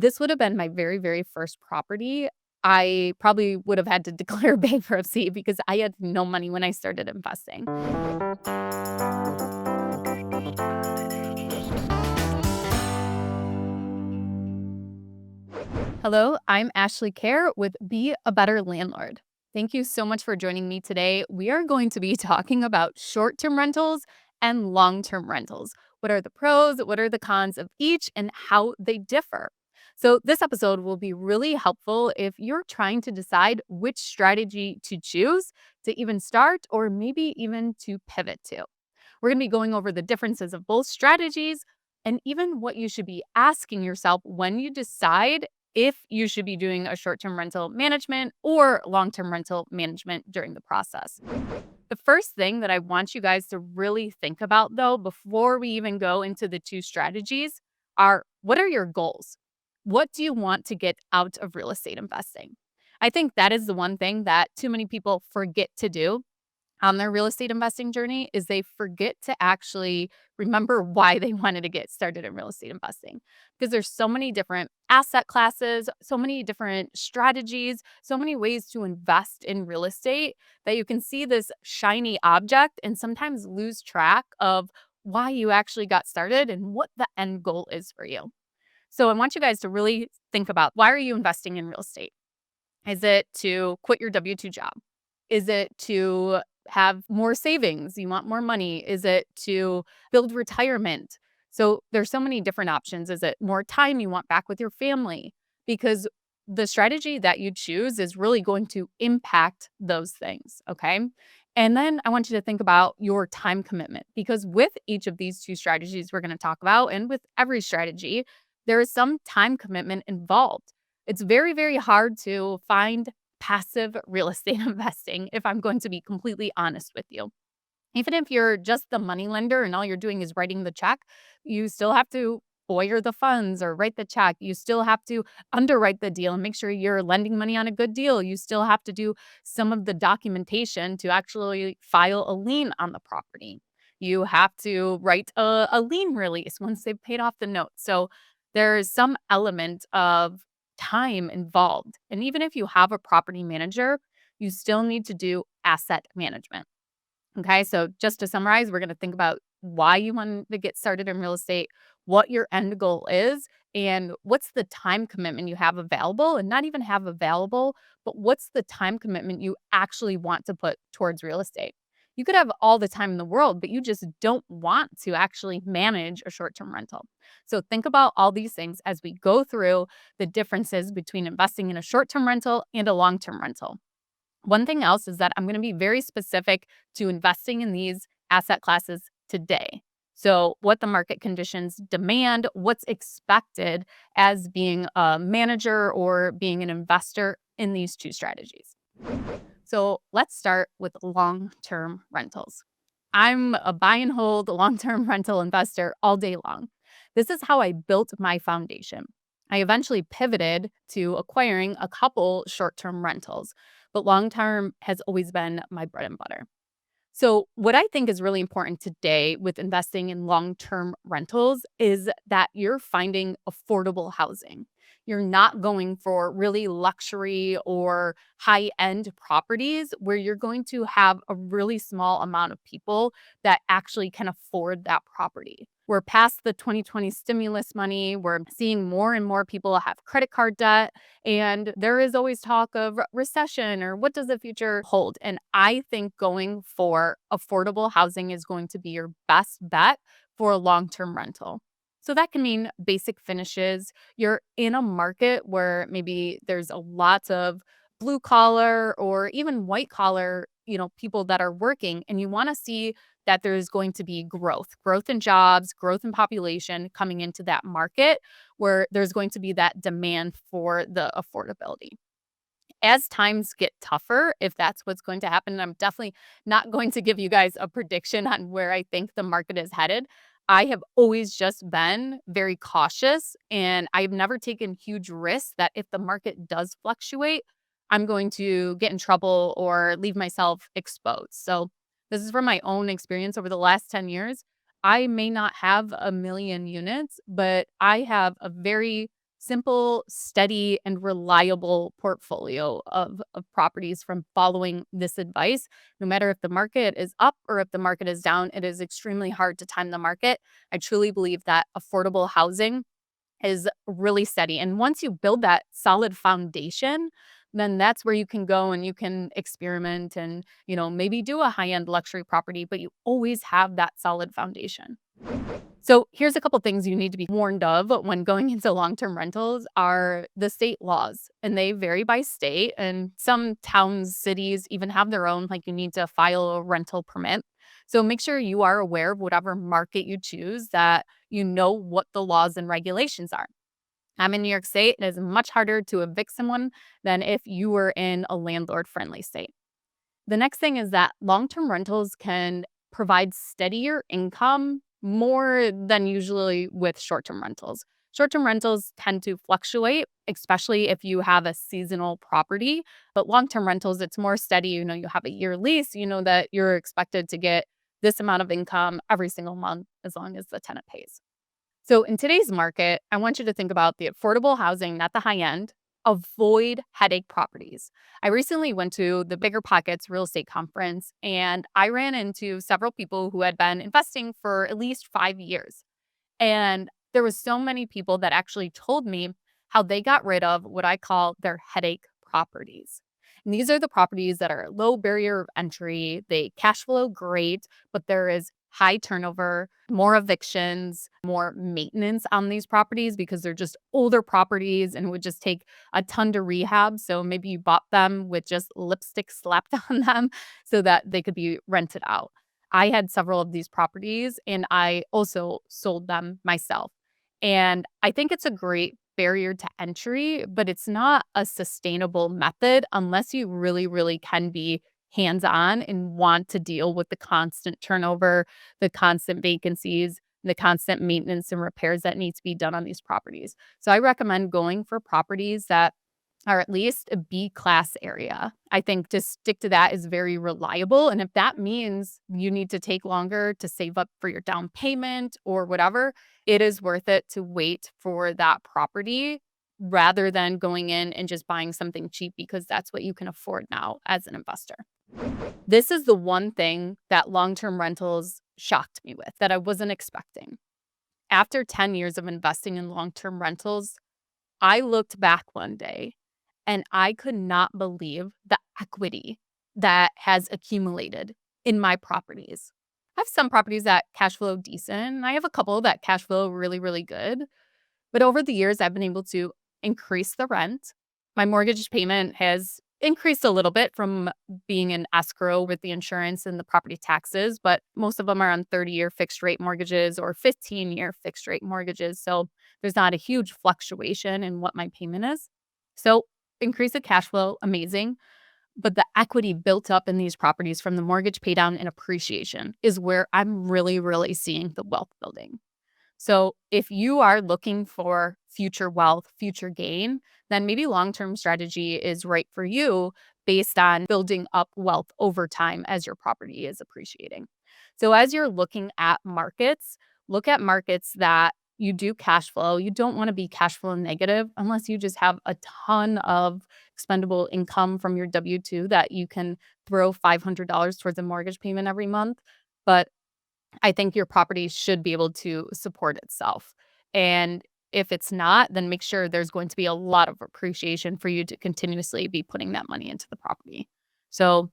This would have been my very, very first property. I probably would have had to declare bankruptcy because I had no money when I started investing. Hello, I'm Ashley Kehr with Be a Better Landlord. Thank you so much for joining me today. We are going to be talking about short term rentals and long term rentals. What are the pros? What are the cons of each and how they differ? So, this episode will be really helpful if you're trying to decide which strategy to choose to even start or maybe even to pivot to. We're going to be going over the differences of both strategies and even what you should be asking yourself when you decide if you should be doing a short term rental management or long term rental management during the process. The first thing that I want you guys to really think about, though, before we even go into the two strategies, are what are your goals? What do you want to get out of real estate investing? I think that is the one thing that too many people forget to do on their real estate investing journey is they forget to actually remember why they wanted to get started in real estate investing because there's so many different asset classes, so many different strategies, so many ways to invest in real estate that you can see this shiny object and sometimes lose track of why you actually got started and what the end goal is for you. So I want you guys to really think about, why are you investing in real estate? Is it to quit your W-2 job? Is it to have more savings? You want more money? Is it to build retirement? So there's so many different options. Is it more time you want back with your family? Because the strategy that you choose is really going to impact those things. Okay. And then I want you to think about your time commitment because with each of these two strategies we're going to talk about, and with every strategy, there is some time commitment involved. It's very, very hard to find passive real estate investing, if I'm going to be completely honest with you. Even if you're just the money lender and all you're doing is writing the check, you still have to foyer the funds or write the check. You still have to underwrite the deal and make sure you're lending money on a good deal. You still have to do some of the documentation to actually file a lien on the property. You have to write a lien release once they've paid off the note. So there's some element of time involved. And even if you have a property manager, you still need to do asset management. Okay, so just to summarize, we're going to think about why you want to get started in real estate, what your end goal is, and what's the time commitment you have available, and not even have available, but what's the time commitment you actually want to put towards real estate. You could have all the time in the world, but you just don't want to actually manage a short term rental. So think about all these things as we go through the differences between investing in a short term rental and a long term rental. One thing else is that I'm going to be very specific to investing in these asset classes today. So, what the market conditions demand, what's expected as being a manager or being an investor in these two strategies. So, let's start with long term rentals. I'm a buy and hold long term rental investor all day long. This is how I built my foundation. I eventually pivoted to acquiring a couple short term rentals, but long term has always been my bread and butter. So, what I think is really important today with investing in long term rentals is that you're finding affordable housing. You're not going for really luxury or high end properties where you're going to have a really small amount of people that actually can afford that property. We're past the 2020 stimulus money. We're seeing more and more people have credit card debt. And there is always talk of recession or what does the future hold. And I think going for affordable housing is going to be your best bet for a long term rental. So that can mean basic finishes. You're in a market where maybe there's a lot of blue collar or even white collar, people that are working, and you want to see that there's going to be growth in jobs, growth in population coming into that market where there's going to be that demand for the affordability. As times get tougher, if that's what's going to happen, I'm definitely not going to give you guys a prediction on where I think the market is headed. I have always just been very cautious and I've never taken huge risks that if the market does fluctuate, I'm going to get in trouble or leave myself exposed. So, this is from my own experience over the last 10 years. I may not have a million units, but I have a very simple, steady, and reliable portfolio of properties from following this advice. No matter if the market is up or if the market is down, it is extremely hard to time the market. I truly believe that affordable housing is really steady. And once you build that solid foundation, then that's where you can go and you can experiment and, maybe do a high-end luxury property, but you always have that solid foundation. So here's a couple things you need to be warned of when going into long-term rentals are the state laws, and they vary by state. And some towns, cities even have their own, like you need to file a rental permit. So make sure you are aware of whatever market you choose, that you know what the laws and regulations are. I'm in New York State. It is much harder to evict someone than if you were in a landlord-friendly state. The next thing is that long-term rentals can provide steadier income more than usually with short-term rentals. Short-term rentals tend to fluctuate, especially if you have a seasonal property, but long-term rentals, it's more steady. You have a year lease, you know that you're expected to get this amount of income every single month as long as the tenant pays. So in today's market, I want you to think about the affordable housing, not the high end. Avoid headache properties. I recently went to the Bigger Pockets real estate conference, and I ran into several people who had been investing for at least 5 years. And there was so many people that actually told me how they got rid of what I call their headache properties. And these are the properties that are low barrier of entry. They cash flow great, but there is high turnover, more evictions, more maintenance on these properties because they're just older properties and would just take a ton to rehab. So maybe you bought them with just lipstick slapped on them so that they could be rented out. I had several of these properties and I also sold them myself. And I think it's a great barrier to entry, but it's not a sustainable method unless you really, really can be hands on and want to deal with the constant turnover, the constant vacancies, the constant maintenance and repairs that need to be done on these properties. So I recommend going for properties that or at least a B class area. I think to stick to that is very reliable. And if that means you need to take longer to save up for your down payment or whatever, it is worth it to wait for that property rather than going in and just buying something cheap because that's what you can afford now as an investor. This is the one thing that long term rentals shocked me with that I wasn't expecting. After 10 years of investing in long term rentals, I looked back one day and I could not believe the equity that has accumulated in my properties. I have some properties that cash flow decent. I have a couple that cash flow really, really good. But over the years, I've been able to increase the rent. My mortgage payment has increased a little bit from being in escrow with the insurance and the property taxes, but most of them are on 30-year fixed rate mortgages or 15-year fixed rate mortgages. So there's not a huge fluctuation in what my payment is. So increase the cash flow, amazing. But the equity built up in these properties from the mortgage pay down and appreciation is where I'm really, really seeing the wealth building. So if you are looking for future wealth, future gain, then maybe long-term strategy is right for you based on building up wealth over time as your property is appreciating. So as you're looking at markets, look at markets that you do cash flow. You don't want to be cash flow negative unless you just have a ton of expendable income from your W-2 that you can throw $500 towards a mortgage payment every month. But I think your property should be able to support itself. And if it's not, then make sure there's going to be a lot of appreciation for you to continuously be putting that money into the property. So,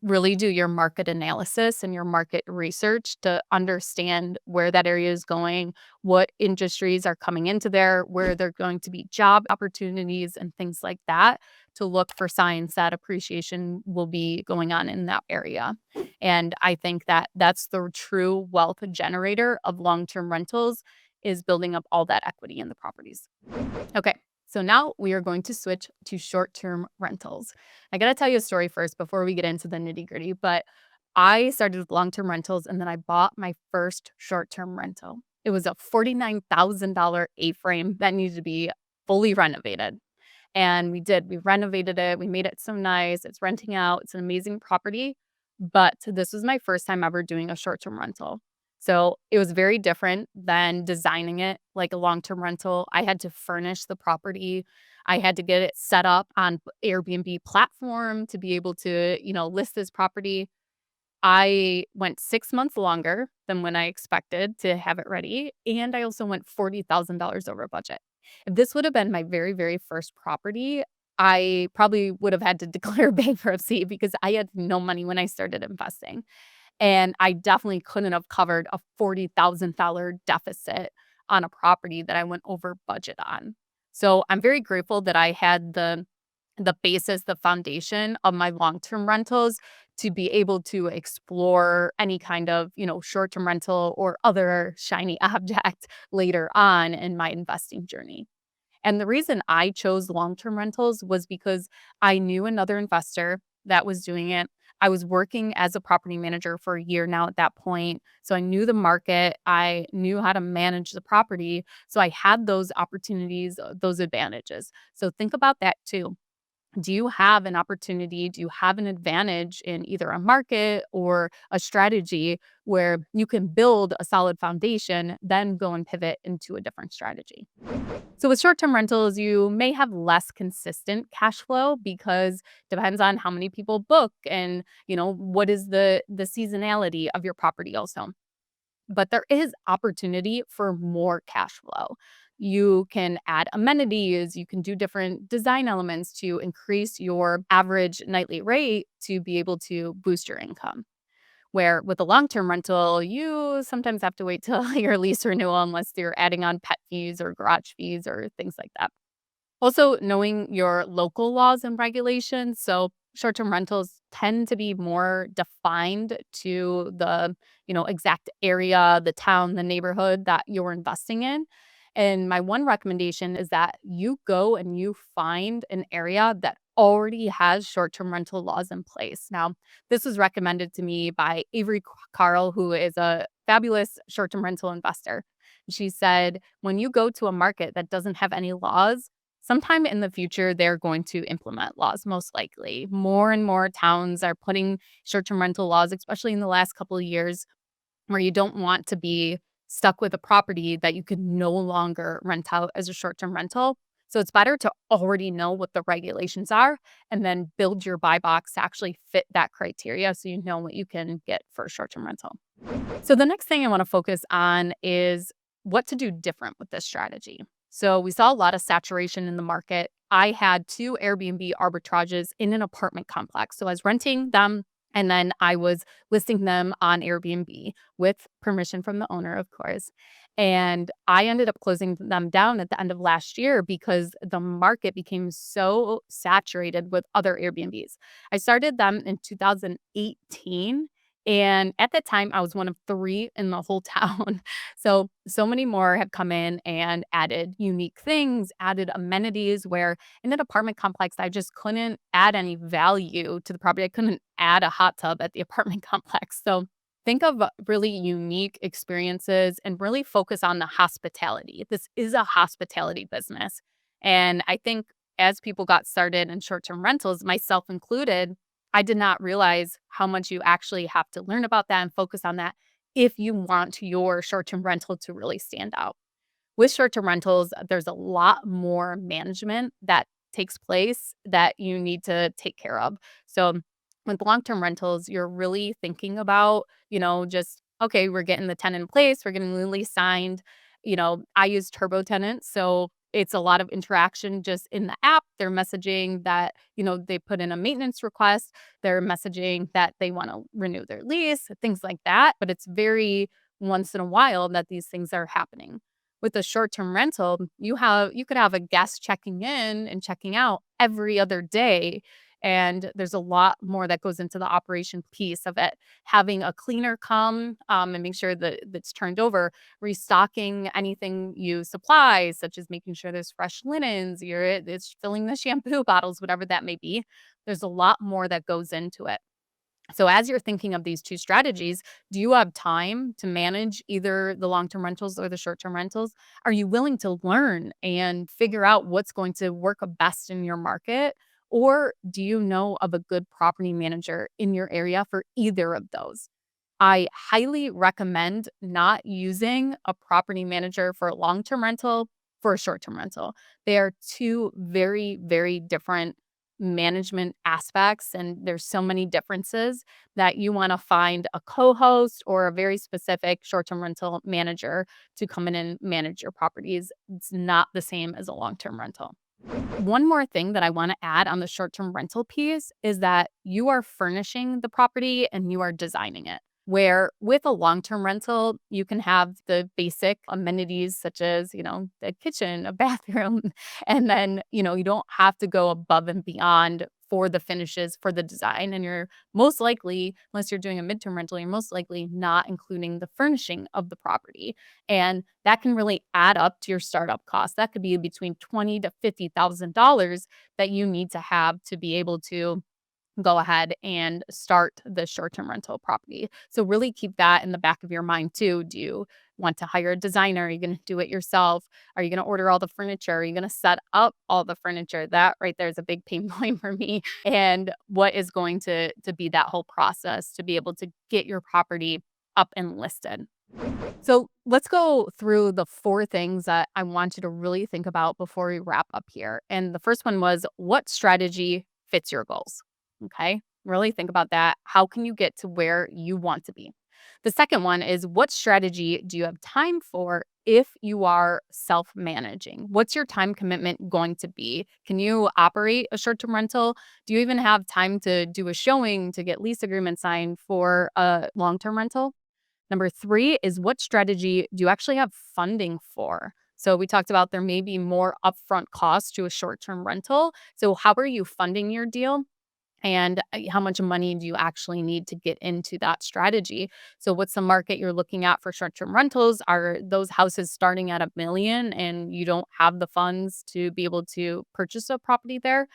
really do your market analysis and your market research to understand where that area is going, what industries are coming into there, where there are going to be job opportunities and things like that to look for signs that appreciation will be going on in that area. And I think that that's the true wealth generator of long-term rentals is building up all that equity in the properties. Okay. So now we are going to switch to short-term rentals. I got to tell you a story first before we get into the nitty-gritty, but I started with long-term rentals and then I bought my first short-term rental. It was a $49,000 A-frame that needed to be fully renovated. And we did. We renovated it. We made it so nice. It's renting out. It's an amazing property. But this was my first time ever doing a short-term rental. So it was very different than designing it like a long-term rental. I had to furnish the property. I had to get it set up on Airbnb platform to be able to, list this property. I went 6 months longer than when I expected to have it ready, and I also went $40,000 over budget. If this would have been my very, very first property, I probably would have had to declare bankruptcy because I had no money when I started investing. And I definitely couldn't have covered a $40,000 deficit on a property that I went over budget on. So I'm very grateful that I had the basis, the foundation of my long-term rentals to be able to explore any kind of, short-term rental or other shiny object later on in my investing journey. And the reason I chose long-term rentals was because I knew another investor that was doing it. I was working as a property manager for a year now at that point. So I knew the market, I knew how to manage the property. So I had those opportunities, those advantages. So think about that too. Do you have an opportunity? Do you have an advantage in either a market or a strategy where you can build a solid foundation, then go and pivot into a different strategy? So with short-term rentals, you may have less consistent cash flow because depends on how many people book and, what is the seasonality of your property also. But there is opportunity for more cash flow. You can add amenities, you can do different design elements to increase your average nightly rate to be able to boost your income. Where with a long-term rental, you sometimes have to wait till your lease renewal unless you're adding on pet fees or garage fees or things like that. Also, knowing your local laws and regulations. So, short-term rentals tend to be more defined to the, exact area, the town, the neighborhood that you're investing in. And my one recommendation is that you go and you find an area that already has short-term rental laws in place. Now, this was recommended to me by Avery Carl, who is a fabulous short-term rental investor. She said, when you go to a market that doesn't have any laws, sometime in the future, they're going to implement laws, most likely. More and more towns are putting short-term rental laws, especially in the last couple of years, where you don't want to be stuck with a property that you can no longer rent out as a short-term rental. So it's better to already know what the regulations are and then build your buy box to actually fit that criteria so you know what you can get for a short-term rental. So the next thing I want to focus on is what to do different with this strategy. So we saw a lot of saturation in the market. I had two Airbnb arbitrages in an apartment complex. So I was renting them and then I was listing them on Airbnb with permission from the owner, of course. And I ended up closing them down at the end of last year because the market became so saturated with other Airbnbs. I started them in 2018, and at that time, I was one of 3 in the whole town. So many more have come in and added unique things, added amenities where in an apartment complex, I just couldn't add any value to the property. I couldn't add a hot tub at the apartment complex. So think of really unique experiences and really focus on the hospitality. This is a hospitality business. And I think as people got started in short-term rentals, myself included, I did not realize how much you actually have to learn about that and focus on that if you want your short-term rental to really stand out. With short-term rentals, there's a lot more management that takes place that you need to take care of. So with long-term rentals, you're really thinking about, just, okay, we're getting the tenant in place, we're getting the lease signed. I use TurboTenant, so it's a lot of interaction just in the app. They're messaging that, they put in a maintenance request. They're messaging that they want to renew their lease, things like that. But it's very once in a while that these things are happening. With a short-term rental, you could have a guest checking in and checking out every other day, and there's a lot more that goes into the operation piece of it. Having a cleaner come, and make sure that that's turned over, restocking anything you supply, such as making sure there's fresh linens, it's filling the shampoo bottles, whatever that may be. There's a lot more that goes into it. So as you're thinking of these two strategies, do you have time to manage either the long-term rentals or the short-term rentals? Are you willing to learn and figure out what's going to work best in your market? Or do you know of a good property manager in your area for either of those? I highly recommend not using a property manager for a long-term rental for a short-term rental. They are two very, very different management aspects, and there's so many differences that you want to find a co-host or a very specific short-term rental manager to come in and manage your properties. It's not the same as a long-term rental. One more thing that I want to add on the short term rental piece is that you are furnishing the property and you are designing it. Where with a long term rental, you can have the basic amenities such as, the kitchen, a bathroom, and then, you don't have to go above and beyond for the finishes, for the design. And you're most likely, unless you're doing a midterm rental, you're most likely not including the furnishing of the property. And that can really add up to your startup cost. That could be between $20,000 to $50,000 that you need to have to be able to go ahead and start the short-term rental property. So really keep that in the back of your mind too. Do you want to hire a designer? Are you going to do it yourself? Are you going to order all the furniture? Are you going to set up all the furniture? That right there is a big pain point for me. And what is going to be that whole process to be able to get your property up and listed? So let's go through the four things that I want you to really think about before we wrap up here. And the first one was, what strategy fits your goals? Okay. Really think about that. How can you get to where you want to be? The second one is, what strategy do you have time for if you are self managing? What's your time commitment going to be? Can you operate a short term rental? Do you even have time to do a showing to get lease agreement signed for a long term rental? Number three is, what strategy do you actually have funding for? So we talked about there may be more upfront costs to a short-term rental. So how are you funding your deal? And how much money do you actually need to get into that strategy? So what's the market you're looking at for short-term rentals? Are those houses starting at 1 million and you don't have the funds to be able to purchase a property there?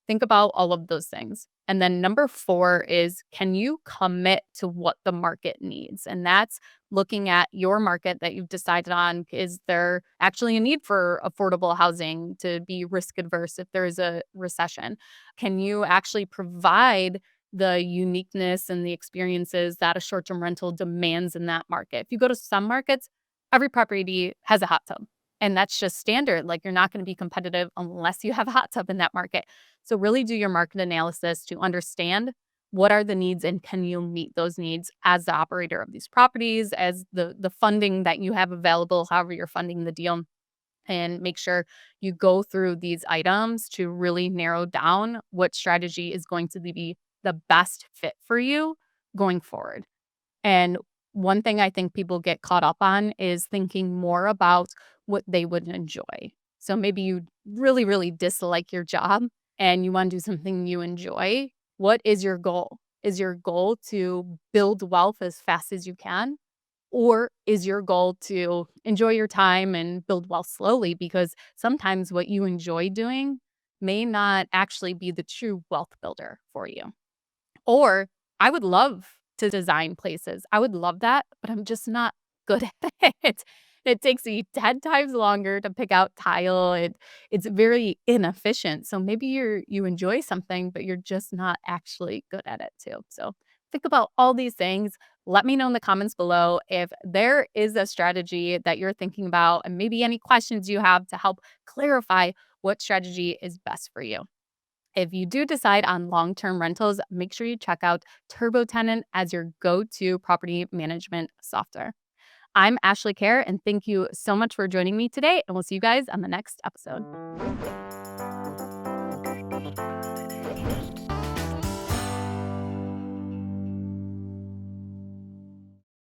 Think about all of those things. And then number four is, can you commit to what the market needs? And that's looking at your market that you've decided on. Is there actually a need for affordable housing to be risk adverse if there is a recession? Can you actually provide the uniqueness and the experiences that a short term rental demands in that market? If you go to some markets, every property has a hot tub. And that's just standard. Like, you're not going to be competitive unless you have a hot tub in that market. So really do your market analysis to understand what are the needs and can you meet those needs as the operator of these properties, as the funding that you have available, however you're funding the deal, and make sure you go through these items to really narrow down what strategy is going to be the best fit for you going forward. And one thing I think people get caught up on is thinking more about what they would enjoy. So maybe you really, really dislike your job and you want to do something you enjoy. What is your goal? Is your goal to build wealth as fast as you can? Or is your goal to enjoy your time and build wealth slowly? Because sometimes what you enjoy doing may not actually be the true wealth builder for you. Or I would love to design places. I would love that, but I'm just not good at it. It takes me 10 times longer to pick out tile. It's very inefficient. So maybe you enjoy something, but you're just not actually good at it too. So think about all these things. Let me know in the comments below if there is a strategy that you're thinking about and maybe any questions you have to help clarify what strategy is best for you. If you do decide on long-term rentals, make sure you check out TurboTenant as your go-to property management software. I'm Ashley Kehr, and thank you so much for joining me today, and we'll see you guys on the next episode.